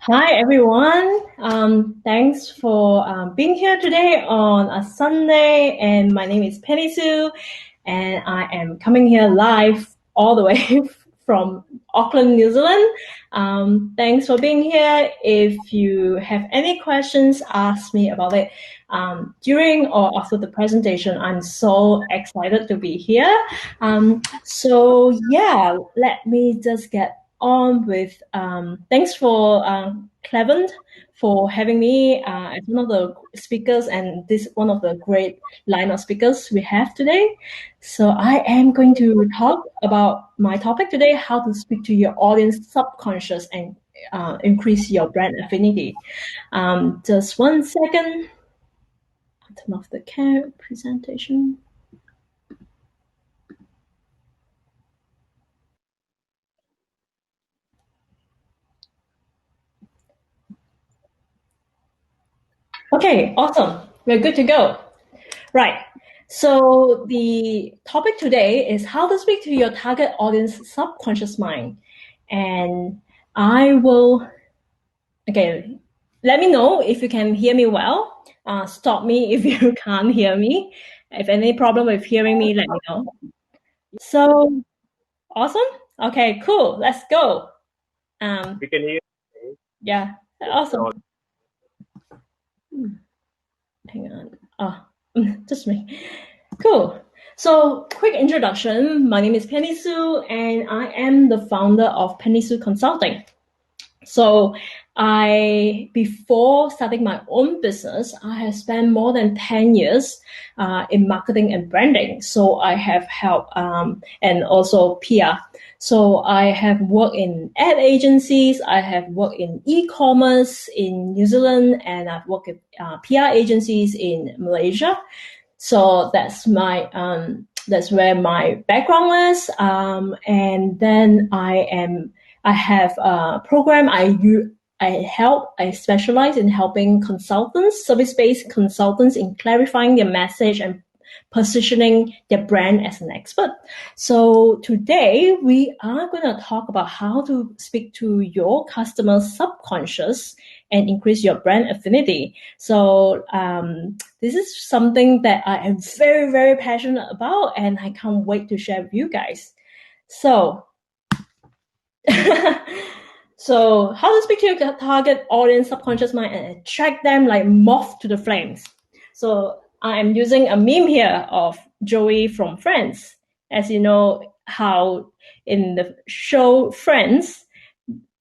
Hi, everyone. Thanks for being here today on a Sunday. And my name is Penny Soo, and I am coming here live all the way from Auckland, New Zealand. Thanks for being here. If you have any questions, ask me about it during or after the presentation. I'm so excited to be here. So yeah, let me just get on with thanks for Clevent for having me as one of the speakers, and this one of the great line of speakers we have today. So I am going to talk about my topic today: how to speak to your audience subconscious and increase your brand affinity. Just 1 second. I'll turn off the presentation. Okay, awesome. We're good to go. Right. So the topic today is how to speak to your target audience subconscious mind. And I will, okay, let me know if you can hear me well. Stop me if you can't hear me. If any problem with hearing me, let me know. So awesome. Okay, cool. Let's go. We can hear. Yeah, awesome. Hang on. Oh, just me. Cool. So, quick introduction. My name is Penny Soo, and I am the founder of Penny Soo Consulting. So, before starting my own business, I have spent more than 10 years in marketing and branding. So, I have helped and also PR. So, I have worked in ad agencies, I have worked in e-commerce in New Zealand, and I've worked with PR agencies in Malaysia. So that's that's where my background is. And then I have a program I specialize in helping consultants, service-based consultants, in clarifying their message and positioning their brand as an expert. So today we are going to talk about how to speak to your customer's subconscious and increase your brand affinity. So this is something that I am very, very passionate about, and I can't wait to share with you guys. So, so how to speak to your target audience subconscious mind and attract them like moth to the flames. So I am using a meme here of Joey from Friends. As you know, how in the show Friends,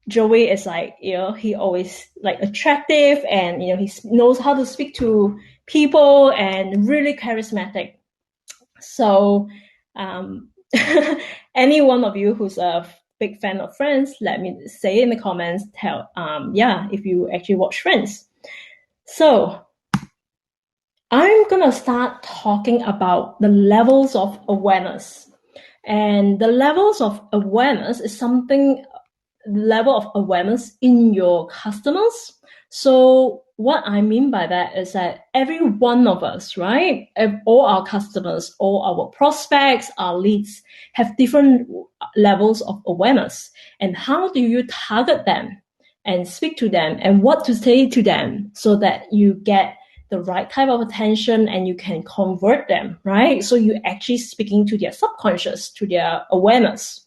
Joey is like, he always like attractive, and he knows how to speak to people and really charismatic. So any one of you who's a big fan of Friends, let me say in the comments, if you actually watch Friends. So I'm gonna start talking about the levels of awareness. And the levels of awareness is level of awareness in your customers. So what I mean by that is that every one of us, right, all our customers, all our prospects, our leads have different levels of awareness. And how do you target them and speak to them and what to say to them so that you get the right type of attention and you can convert them, right? So you're actually speaking to their subconscious, to their awareness.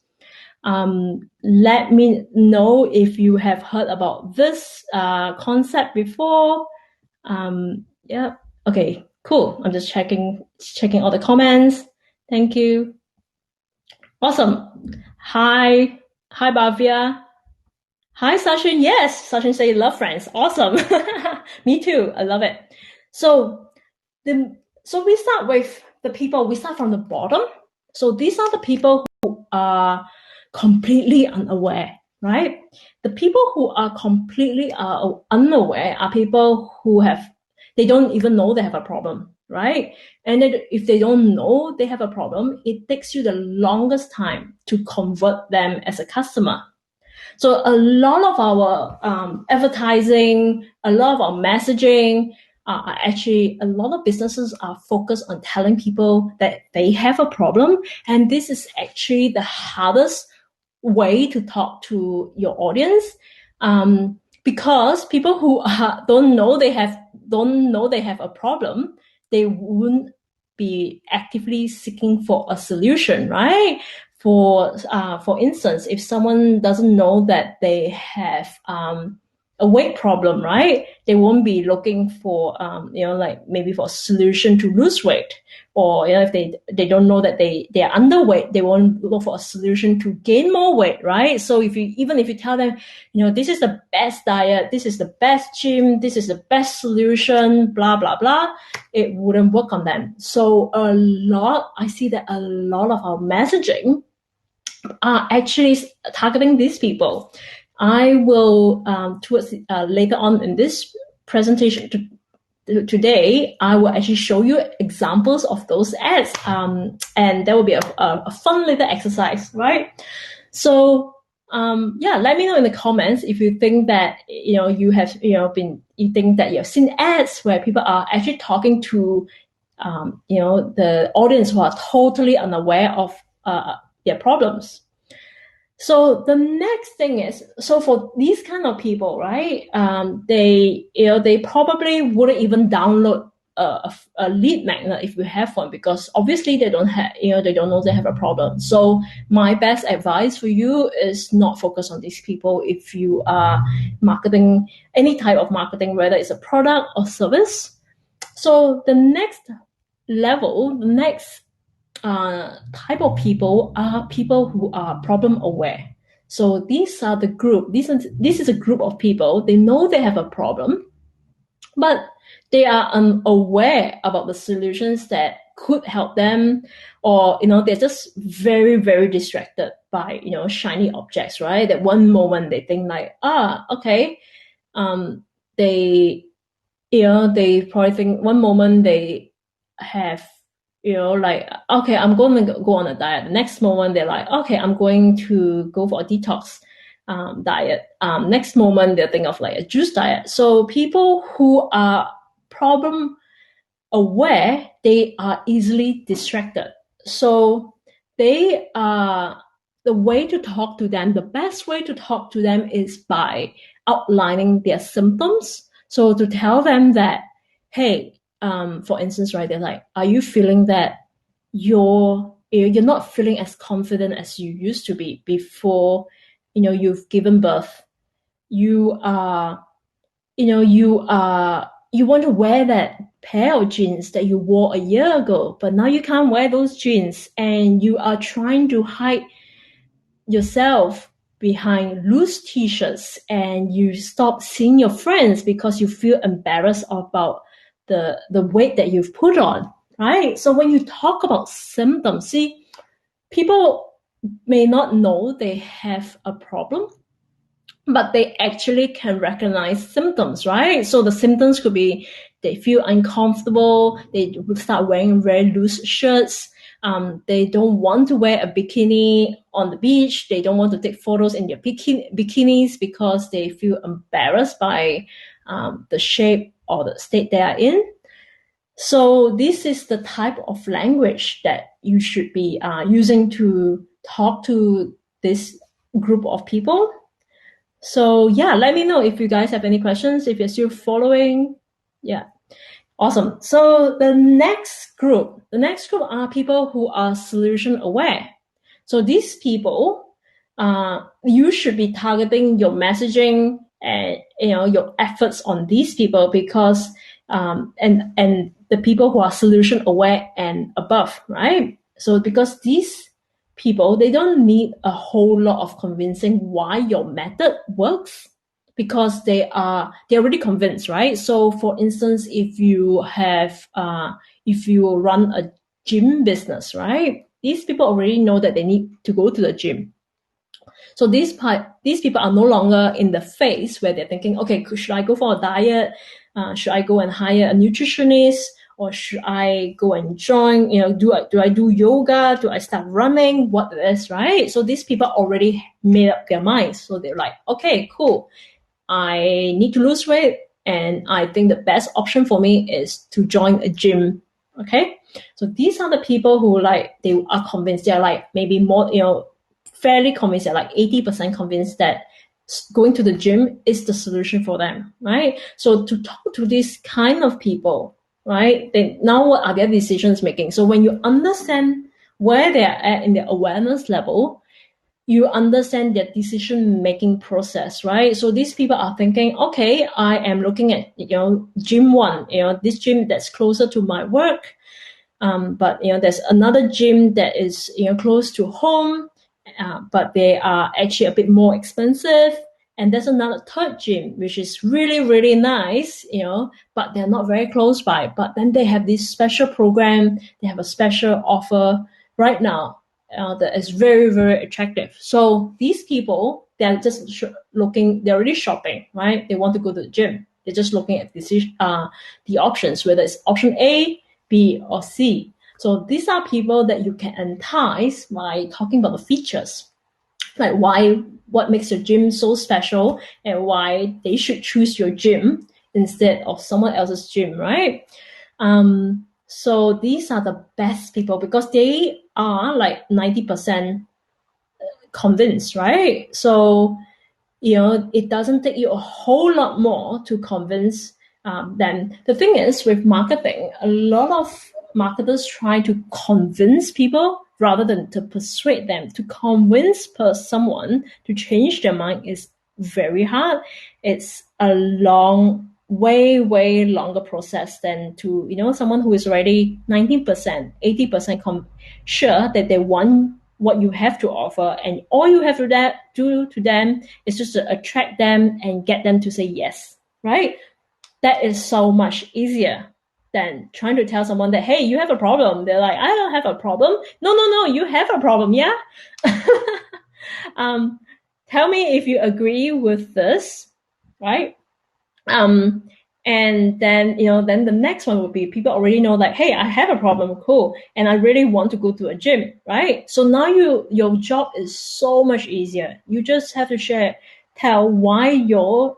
Let me know if you have heard about this concept before. Yeah. Okay, cool. I'm just checking all the comments. Thank you. Awesome. Hi, Bhavya. Hi, Sachin. Yes, Sachin say love Friends. Awesome. Me too. I love it. So we start with the people. We start from the bottom. So these are the people who are completely unaware, right? The people who are completely unaware are people who they don't even know they have a problem, right? And then if they don't know they have a problem, it takes you the longest time to convert them as a customer. So a lot of our advertising, a lot of our messaging, actually a lot of businesses are focused on telling people that they have a problem. And this is actually the hardest way to talk to your audience, because people who don't know they have a problem, they wouldn't be actively seeking for a solution, right? For instance, if someone doesn't know that they have a weight problem, right? They won't be looking for like maybe for a solution to lose weight, or if they don't know that they are underweight, they won't look for a solution to gain more weight, right? So if you tell them, this is the best diet, this is the best gym, this is the best solution, blah blah blah, it wouldn't work on them. So I see that a lot of our messaging are actually targeting these people. I will towards later on in this presentation today, I will actually show you examples of those ads, and that will be a fun little exercise, right? So let me know in the comments if you think that you think that you have seen ads where people are actually talking to the audience who are totally unaware of their problems. So the next thing is, so for these kind of people, right? They probably wouldn't even download a lead magnet if you have one, because obviously they don't know they have a problem. So my best advice for you is not focus on these people if you are marketing any type of marketing, whether it's a product or service. So the next level, the next type of people are people who are problem aware. So these are the group. This is a group of people. They know they have a problem, but they are unaware about the solutions that could help them, or they're just very, very distracted by shiny objects, right? That one moment they think like, okay, they probably think one moment they have like, okay, I'm going to go on a diet. The next moment they're like, okay, I'm going to go for a detox diet. Next moment they'll think of like a juice diet. So people who are problem aware, they are easily distracted. So the way to talk to them, the best way to talk to them is by outlining their symptoms. So to tell them that, hey, for instance, right, they're like, are you feeling that you're not feeling as confident as you used to be before you've given birth? You want to wear that pair of jeans that you wore a year ago, but now you can't wear those jeans, and you are trying to hide yourself behind loose t-shirts, and you stop seeing your friends because you feel embarrassed about the weight that you've put on, right? So when you talk about symptoms, see, people may not know they have a problem, but they actually can recognize symptoms, right? So the symptoms could be they feel uncomfortable, they start wearing very loose shirts, they don't want to wear a bikini on the beach, they don't want to take photos in their bikinis because they feel embarrassed by the shape or the state they are in. So this is the type of language that you should be using to talk to this group of people. So let me know if you guys have any questions, if you're still following. Yeah, awesome. So the next group are people who are solution aware. So these people, you should be targeting your messaging and your efforts on these people, because and the people who are solution aware and above, right? So because these people, they don't need a whole lot of convincing why your method works, because they're already convinced, right? So for instance, if you run a gym business, right? These people already know that they need to go to the gym. So these people are no longer in the phase where they're thinking, okay, should I go for a diet? Should I go and hire a nutritionist? Or should I go and join, do I do yoga? Do I start running? What it is, right? So these people already made up their minds. So they're like, okay, cool. I need to lose weight, and I think the best option for me is to join a gym. Okay. So these are the people who they are convinced. They're like maybe more, fairly convinced. They're like 80% convinced that going to the gym is the solution for them, right? So to talk to these kind of people, right? Then now what are their decisions making? So when you understand where they are at in their awareness level, you understand their decision making process, right? So these people are thinking, okay, I am looking at gym one, this gym that's closer to my work, but there's another gym that is close to home, but they are actually a bit more expensive. And there's another third gym which is really really nice, but they're not very close by. But then they have this special program, they have a special offer right now that is very very attractive. So these people, they're just looking, they're already shopping, right? They want to go to the gym. They're just looking at the options, whether it's option A, B, or C. So these are people that you can entice by talking about the features, like what makes your gym so special and why they should choose your gym instead of someone else's gym, right? So these are the best people because they are like 90% convinced, right? So it doesn't take you a whole lot more to convince them. The thing is, with marketing, a lot of marketers try to convince people rather than to persuade them. To convince someone to change their mind is very hard. It's a way longer process than to someone who is already 19%, 80% sure that they want what you have to offer, and all you have to do to them is just to attract them and get them to say yes, right? That is so much easier than trying to tell someone that, hey, you have a problem. They're like, I don't have a problem. No, you have a problem, yeah? Tell me if you agree with this, right? And then then the next one would be people already know, like, hey, I have a problem, cool, and I really want to go to a gym, right? So now your job is so much easier. You just have to tell why your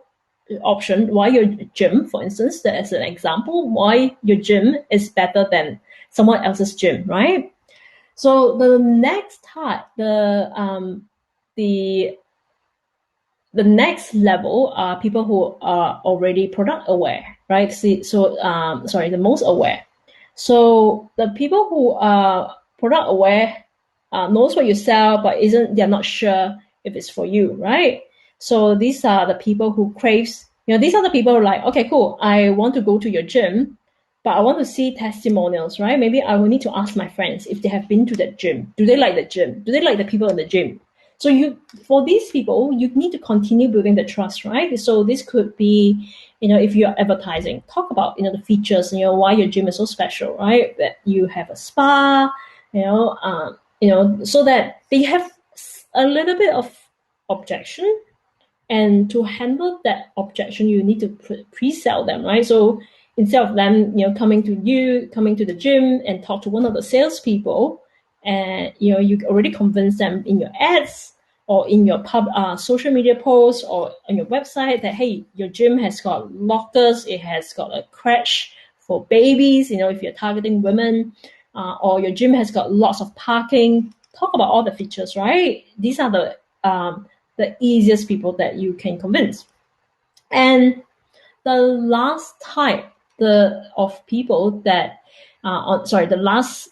gym, for instance, that as an example, why your gym is better than someone else's gym, right? So the next part, the next level are people who are already product aware, right? The most aware. So the people who are product aware knows what you sell, but they're not sure if it's for you, right? So these are the people who craves. These are the people who are like, okay, cool, I want to go to your gym, but I want to see testimonials, right? Maybe I will need to ask my friends if they have been to that gym. Do they like the gym? Do they like the people in the gym? So for these people, you need to continue building the trust, right? So this could be, if you're advertising, talk about, the features, why your gym is so special, right? That you have a spa, so that they have a little bit of objection. And to handle that objection, you need to pre-sell them, right? So instead of them, coming to the gym and talk to one of the salespeople, and you already convince them in your ads or in your social media posts or on your website that, hey, your gym has got lockers, it has got a crèche for babies, if you're targeting women, or your gym has got lots of parking. Talk about all the features, right? These are the easiest people that you can convince. And the last type of people that the last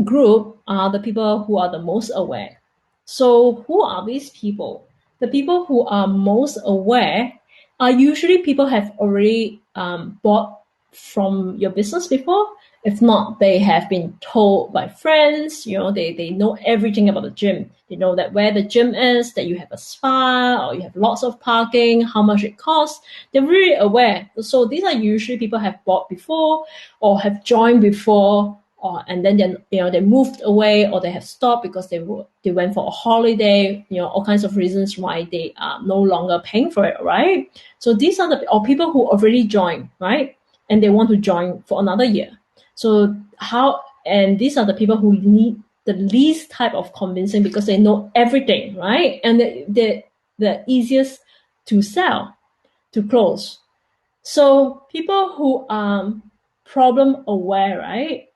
group are the people who are the most aware. So who are these people? The people who are most aware are usually people have already bought from your business before. If not, they have been told by friends, they know everything about the gym. They know that where the gym is, that you have a spa, or you have lots of parking, how much it costs. They're really aware. So these are usually people have bought before or have joined before, and then they moved away, or they have stopped because they went for a holiday, all kinds of reasons why they are no longer paying for it, right? So these are people who already joined, right? And they want to join for another year. So these are the people who need the least type of convincing because they know everything, right? And they're the easiest to sell, to close. So people who are problem aware, right?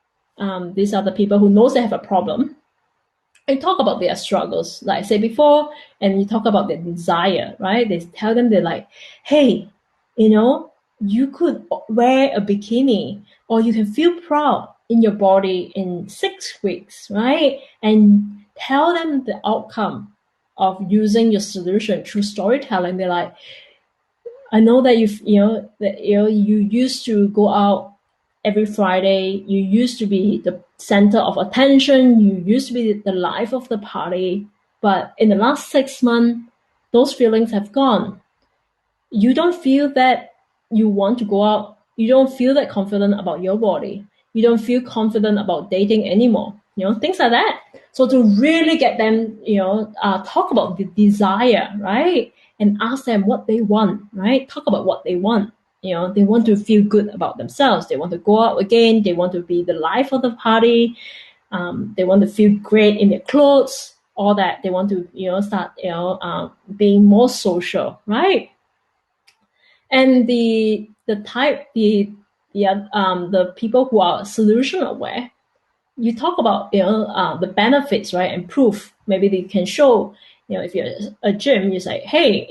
These are the people who knows they have a problem, and talk about their struggles, like I said before, and you talk about their desire, right? They tell them, they're like, hey, you could wear a bikini, or you can feel proud in your body in 6 weeks, right? And tell them the outcome of using your solution through storytelling. They're like, I know that you used to go out every Friday. You used to be the center of attention. You used to be the life of the party. But in the last 6 months, those feelings have gone. You don't feel that you want to go out. You don't feel that confident about your body. You don't feel confident about dating anymore. Things like that. So to really get them, talk about the desire, right? And ask them what they want, right? Talk about what they want. They want to feel good about themselves. They want to go out again. They want to be the life of the party. They want to feel great in their clothes. All that. They want to, start, being more social, right? And the people who are solution aware, you talk about the benefits, right, and proof. Maybe they can show, if you're a gym, you say, hey,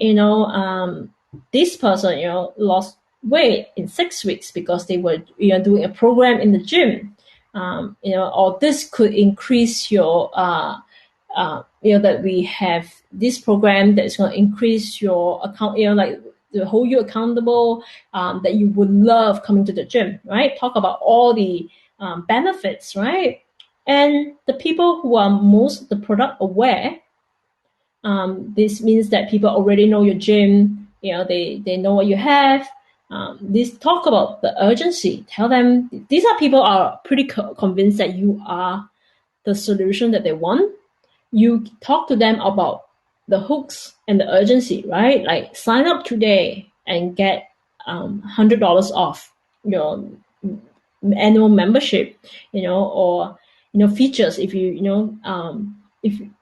this person lost weight in 6 weeks because they were doing a program in the gym, or this could increase your that we have this program that is going to increase your account, like to hold you accountable, that you would love coming to the gym, right? Talk about all the benefits, right? And the people who are most the product aware, this means that people already know your gym, they know what you have. This talk about the urgency. Tell them these are people are pretty convinced that you are the solution that they want. You talk to them about the hooks and the urgency, right? Like sign up today and get $100 off your annual membership, or features. If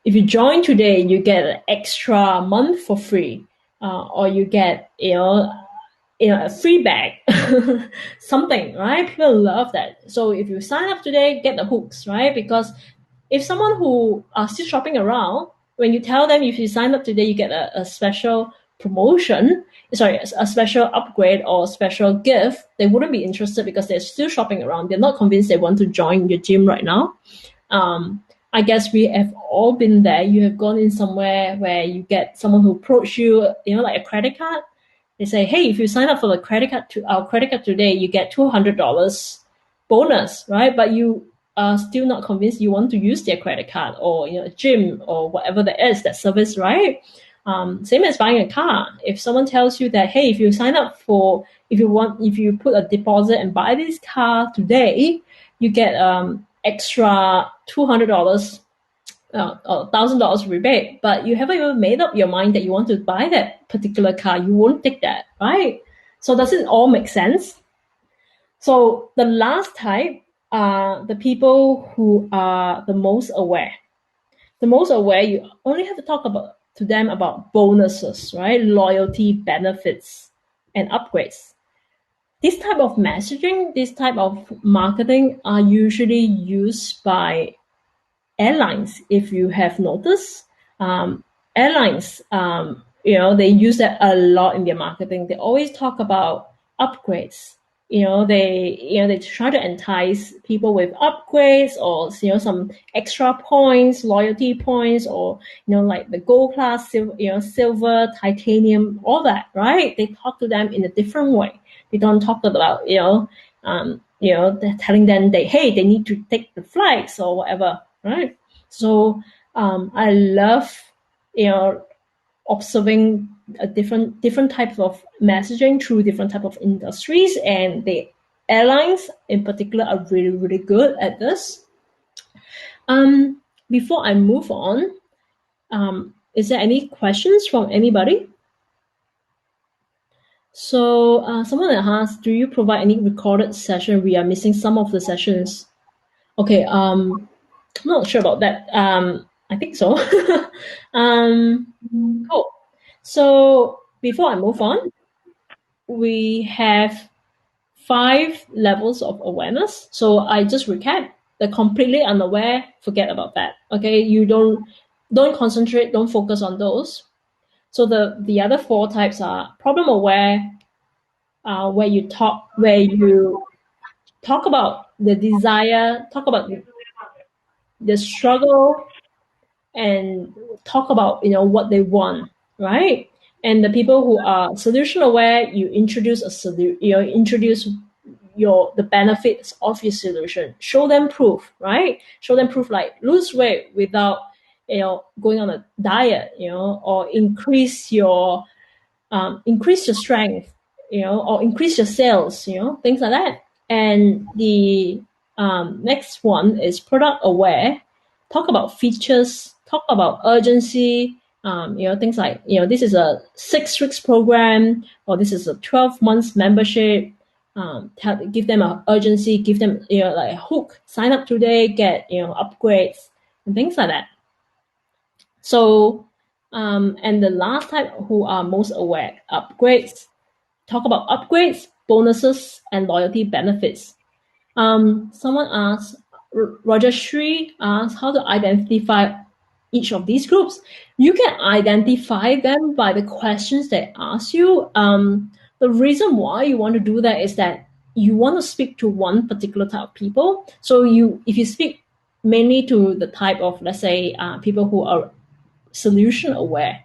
if you join today, you get an extra month for free, or you get a free bag, something, right? People love that. So if you sign up today, get the hooks, right? Because if someone who are still shopping around, when you tell them if you sign up today, you get a special promotion, sorry, a special upgrade or special gift, they wouldn't be interested because they're still shopping around. They're not convinced they want to join your gym right now. I guess we have all been there. You have gone in somewhere where you get someone who approach you, like a credit card. They say, hey, if you sign up for the credit card to our credit card today, you get $200 bonus, right? But you are still not convinced you want to use their credit card or a gym or whatever that is, that service, right? Same as buying a car. If someone tells you that, hey, if you sign up for, if you put a deposit and buy this car today, you get extra $200 $1,000 rebate, but you haven't even made up your mind that you want to buy that particular car, you won't take that, right? So does it all make sense? So the last type are the people who are the most aware. The most aware, you only have to talk to them about bonuses, right? Loyalty, benefits, and upgrades. This type of messaging, this type of marketing are usually used by airlines. If you have noticed, airlines, they use that a lot in their marketing. They always talk about upgrades. They try to entice people with upgrades or some extra points, loyalty points, or like the gold class, silver, titanium, all that, right? They talk to them in a different way. They don't talk about they're telling them they need to take the flights or whatever, right? So I love observing a different types of messaging through different type of industries, and the airlines in particular are really, really good at this. Before I move on, is there any questions from anybody? So someone asked, do you provide any recorded session? We are missing some of the sessions. Okay, I'm not sure about that. I think so. Cool. So before I move on, we have 5 levels of awareness. So I just recap. the completely unaware, forget about that. Okay, you don't concentrate, don't focus on those. So the other 4 types are problem aware, where you talk about the desire, talk about the struggle, and talk about what they want, right? And the people who are solution aware, you introduce introduce the benefits of your solution. Show them proof, right? Show them proof like lose weight without going on a diet, or increase your strength, or increase your sales, things like that. And the next one is product aware. Talk about features, talk about urgency, things like, this is a 6 weeks program, or this is a 12 months membership. Give them a urgency, give them, like a hook, sign up today, get, upgrades and things like that. So, and the last type who are most aware, upgrades. Talk about upgrades, bonuses, and loyalty benefits. Someone asked, Roger Shree asked, how to identify each of these groups. You can identify them by the questions they ask you. The reason why you want to do that is that you want to speak to one particular type of people. So if you speak mainly to the type of, let's say, people who are solution aware,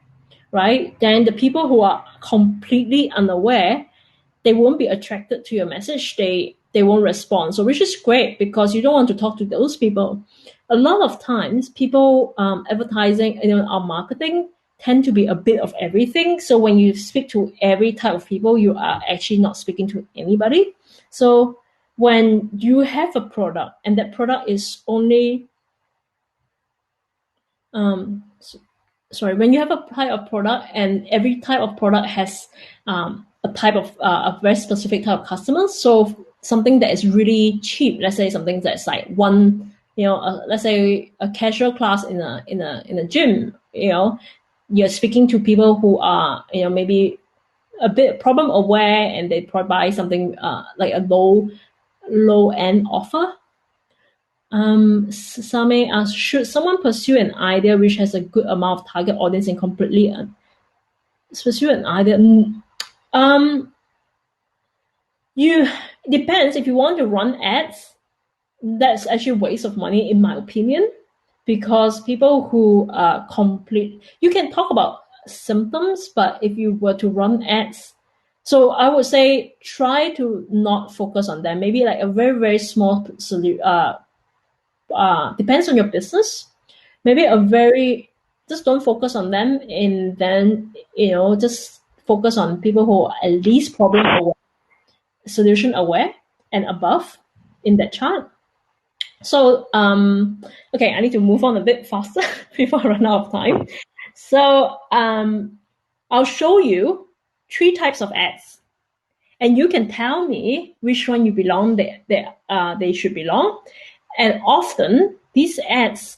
right? Then the people who are completely unaware, they won't be attracted to your message. They won't respond. So which is great because you don't want to talk to those people. A lot of times, people advertising, our marketing tend to be a bit of everything. So when you speak to every type of people, you are actually not speaking to anybody. So when you have a product and that product is only when you have a type of product and every type of product has a type of a very specific type of customers. So something that is really cheap, let's say something that's like one, let's say a casual class in a gym, you're speaking to people who are, maybe a bit problem aware and they provide something like a low end offer. Same asks, should someone pursue an idea which has a good amount of target audience and completely pursue an idea? You depends. If you want to run ads, that's actually a waste of money, in my opinion, because people who are you can talk about symptoms, but if you were to run ads, so I would say try to not focus on them. Maybe like a very, very small depends on your business. Maybe just don't focus on them, and then just focus on people who are at least problem aware, solution aware, and above in that chart. So okay, I need to move on a bit faster before I run out of time. So I'll show you 3 types of ads, and you can tell me which one you belong they should belong. And often these ads,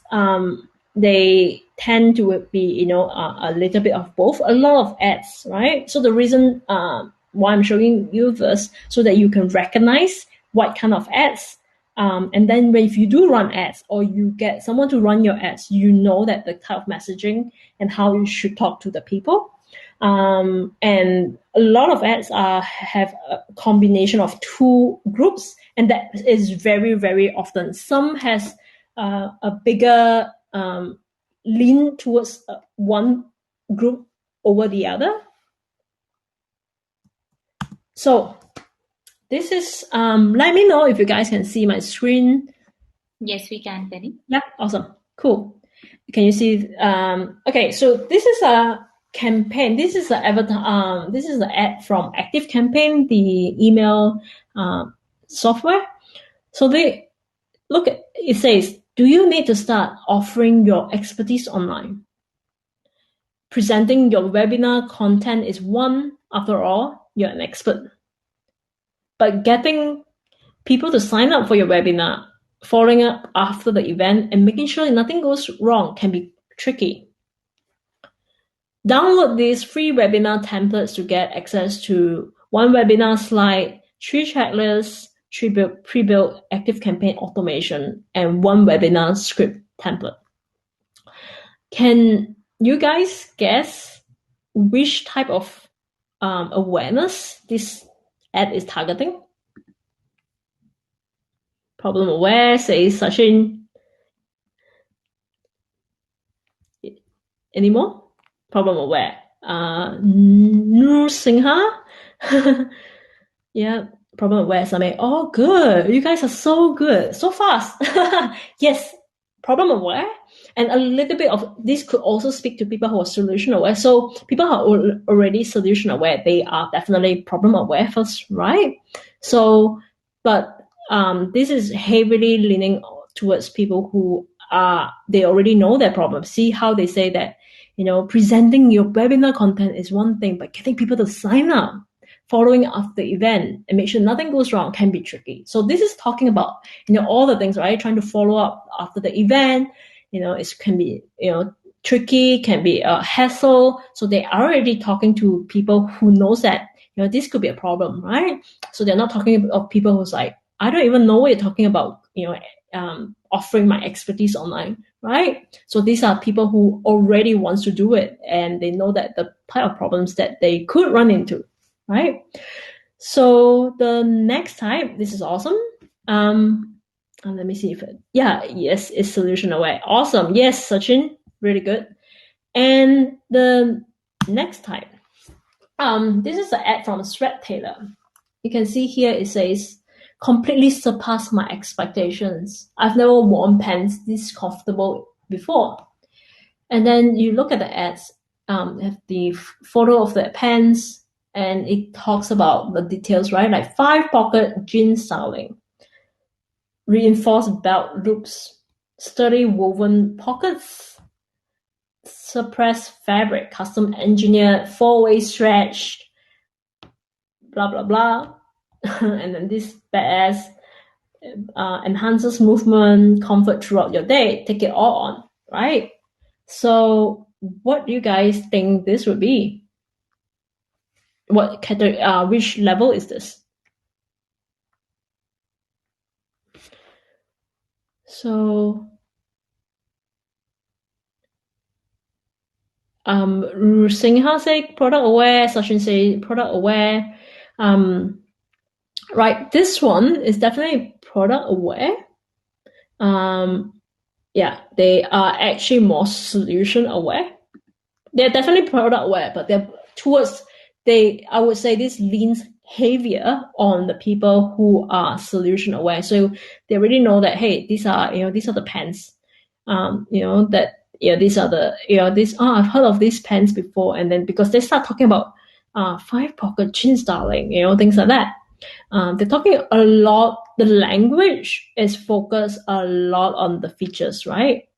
they tend to be, a little bit of both, a lot of ads, right? So the reason why I'm showing you this, so that you can recognize what kind of ads. And then if you do run ads or you get someone to run your ads, you know that the type of messaging and how you should talk to the people. And a lot of ads have a combination of 2 groups, and that is very, very often. Some has a bigger lean towards one group over the other. So this is, let me know if you guys can see my screen. Yes, we can, Penny. Yeah, awesome. Cool. Can you see? Okay, so this is a campaign. This is this is the ad from Active Campaign, the email software. So it says, do you need to start offering your expertise online? Presenting your webinar content is one. After all, you're an expert. But getting people to sign up for your webinar, following up after the event, and making sure nothing goes wrong can be tricky. Download these free webinar templates to get access to 1 webinar slide, 3 checklists, pre-built active campaign automation, and 1 webinar script template. Can you guys guess which type of awareness this ad is targeting? Problem aware, says Sachin. Any more? Problem aware. Nur Singha. Yeah, problem aware. Samay. Oh, good. You guys are so good. So fast. Yes, problem aware. And a little bit of this could also speak to people who are solution aware. So people who are already solution aware, they are definitely problem aware first, right? So, but this is heavily leaning towards people who they already know their problem. See how they say that, presenting your webinar content is one thing, but getting people to sign up, following up the event, and make sure nothing goes wrong can be tricky. So this is talking about, all the things, right? Trying to follow up after the event, it can be, tricky, can be a hassle. So they are already talking to people who knows that, this could be a problem, right? So they're not talking of people who's like, I don't even know what you're talking about, offering my expertise online, right? So these are people who already wants to do it, and they know that the type of problems that they could run into, right? So the next type, this is awesome. Let me see if yes, it's solution aware. Awesome. Yes, Sachin, really good. And the next type, this is an ad from Sweat Taylor. You can see here it says, completely surpassed my expectations. I've never worn pants this comfortable before. And then you look at the ads, have the photo of the pants, and it talks about the details, right? Like 5-pocket jean styling, reinforced belt loops, sturdy woven pockets, suppressed fabric, custom engineered 4-way stretch, blah, blah, blah. And then this badass enhances movement, comfort throughout your day. Take it all on, right? So what do you guys think this would be? What category, which level is this? So Singha say product aware, Sachin say product aware. Right, this one is definitely product aware. Yeah, they are actually more solution aware. They're definitely product aware, but they're I would say this leans heavier on the people who are solution aware. So they already know that, hey, these are the pants. These are the, I've heard of these pants before. And then because they start talking about 5-pocket jean styling, things like that. They're talking a lot, the language is focused a lot on the features, right?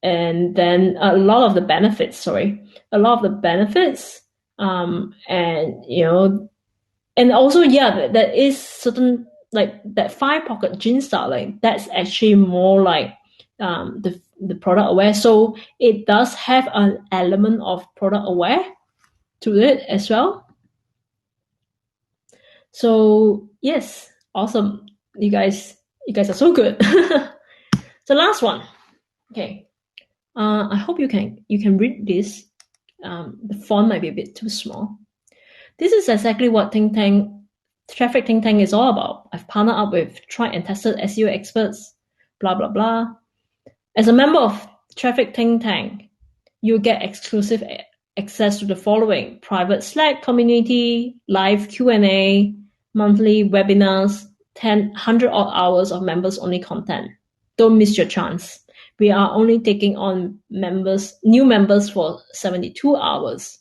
And then a lot of the benefits, and also, there is certain, like that 5-pocket jean styling, that's actually more like the product aware. So it does have an element of product aware to it as well. So yes, awesome. You guys are so good. The last one. Okay. I hope you can read this. The font might be a bit too small. This is exactly what Traffic Think Tank is all about. I've partnered up with tried and tested SEO experts, blah, blah, blah. As a member of Traffic Think Tank, you get exclusive access to the following: private Slack community, live Q&A, monthly webinars, 100 odd hours of members-only content. Don't miss your chance. We are only taking on new members for 72 hours.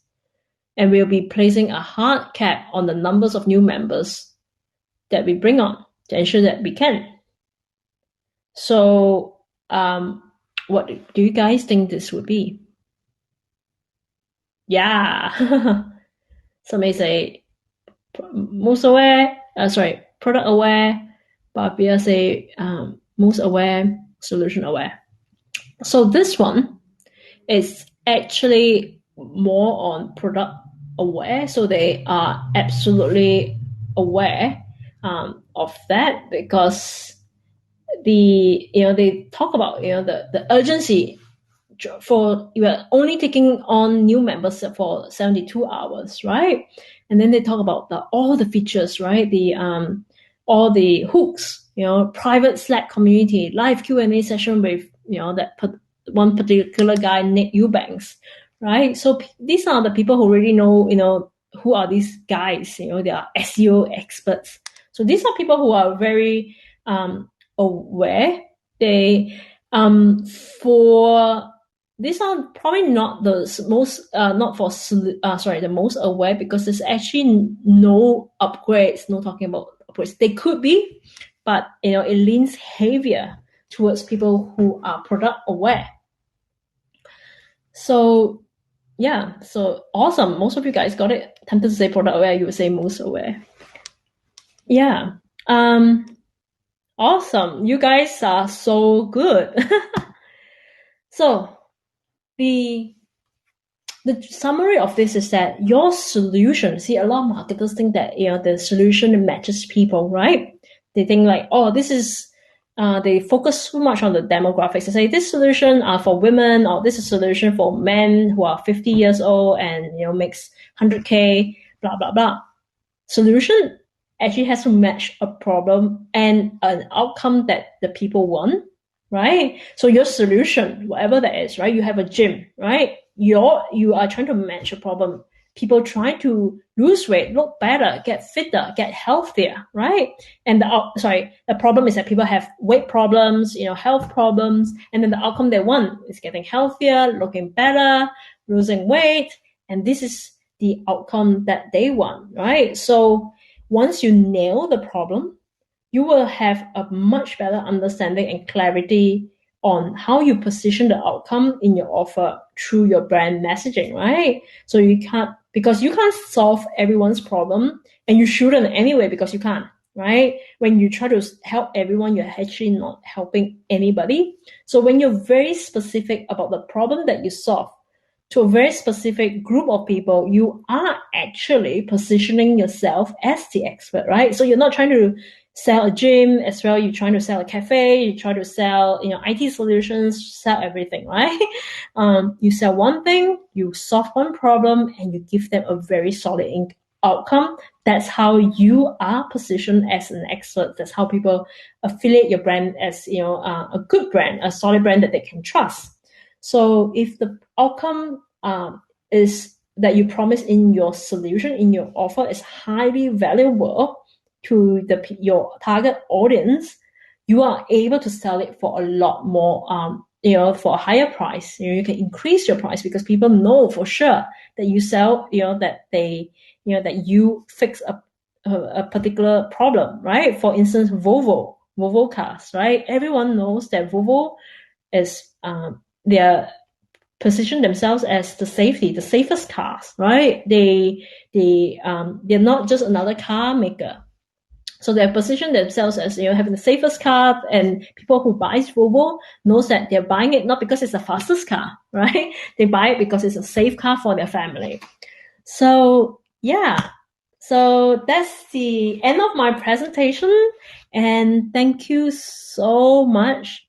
And we'll be placing a hard cap on the numbers of new members that we bring on to ensure that we can. So what do you guys think this would be? Yeah. Somebody say most aware, product aware. Barbia say most aware, solution aware. So this one is actually more on product aware. So they are absolutely aware of that, because they talk about the urgency for you are only taking on new members for 72 hours, right? And then they talk about all the features, right? All the hooks, private Slack community, live Q&A session with one particular guy, Nick Eubanks, right? So these are the people who already know who are these guys. They are SEO experts. So these are people who are very aware. They for these are probably not the most the most aware, because there's actually no upgrades, no talking about upgrades. They could be, but it leans heavier towards people who are product aware. So yeah, so awesome. Most of you guys got it. Tempted to say product aware, you would say most aware. Yeah. Awesome. You guys are so good. So the summary of this is that your solution, see, a lot of marketers think that the solution matches people, right? They think like, oh, this is they focus so much on the demographics. They say this solution are for women, or this is a solution for men who are 50 years old and makes 100K, blah blah blah. Solution actually has to match a problem and an outcome that the people want, right? So your solution, whatever that is, right? You have a gym, right? You are trying to match a problem. People trying to lose weight, look better, get fitter, get healthier, right? And the problem is that people have weight problems, health problems, and then the outcome they want is getting healthier, looking better, losing weight, and this is the outcome that they want, right? So once you nail the problem, you will have a much better understanding and clarity on how you position the outcome in your offer through your brand messaging, right? So because you can't solve everyone's problem, and you shouldn't anyway, because you can't, right? When you try to help everyone, you're actually not helping anybody. So when you're very specific about the problem that you solve to a very specific group of people, you are actually positioning yourself as the expert, right? So you're not trying to sell a gym as well. You're trying to sell a cafe. You try to sell, IT solutions, sell everything, right? You sell one thing, you solve one problem, and you give them a very solid outcome. That's how you are positioned as an expert. That's how people affiliate your brand as, a good brand, a solid brand that they can trust. So if the outcome is that you promise in your solution, in your offer, is highly valuable to your target audience, you are able to sell it for a lot more, for a higher price. You can increase your price because people know for sure that you sell, that you fix a particular problem, right? For instance, Volvo cars, right? Everyone knows that Volvo is they're position themselves as the safest cars, right? They're not just another car maker. So they position themselves as having the safest car, and people who buy Volvo knows that they're buying it not because it's the fastest car, right? They buy it because it's a safe car for their family. So yeah, so that's the end of my presentation, and thank you so much,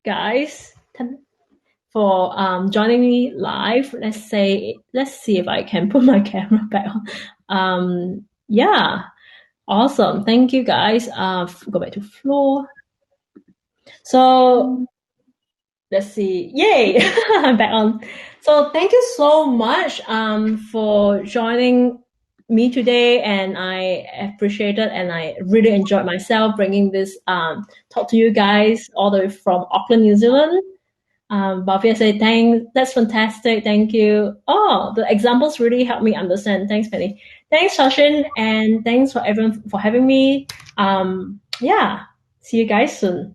guys, for joining me live. Let's see if I can put my camera back on. Yeah. Awesome. Thank you, guys. Go back to floor. So let's see. Yay! I'm back on. So thank you so much for joining me today, and I appreciate it, and I really enjoyed myself bringing this talk to you guys all the way from Auckland, New Zealand. Bhavya said, thanks, that's fantastic, thank you. Oh, the examples really helped me understand. Thanks, Penny. Thanks, Shashin, and thanks for everyone for having me. Yeah, see you guys soon.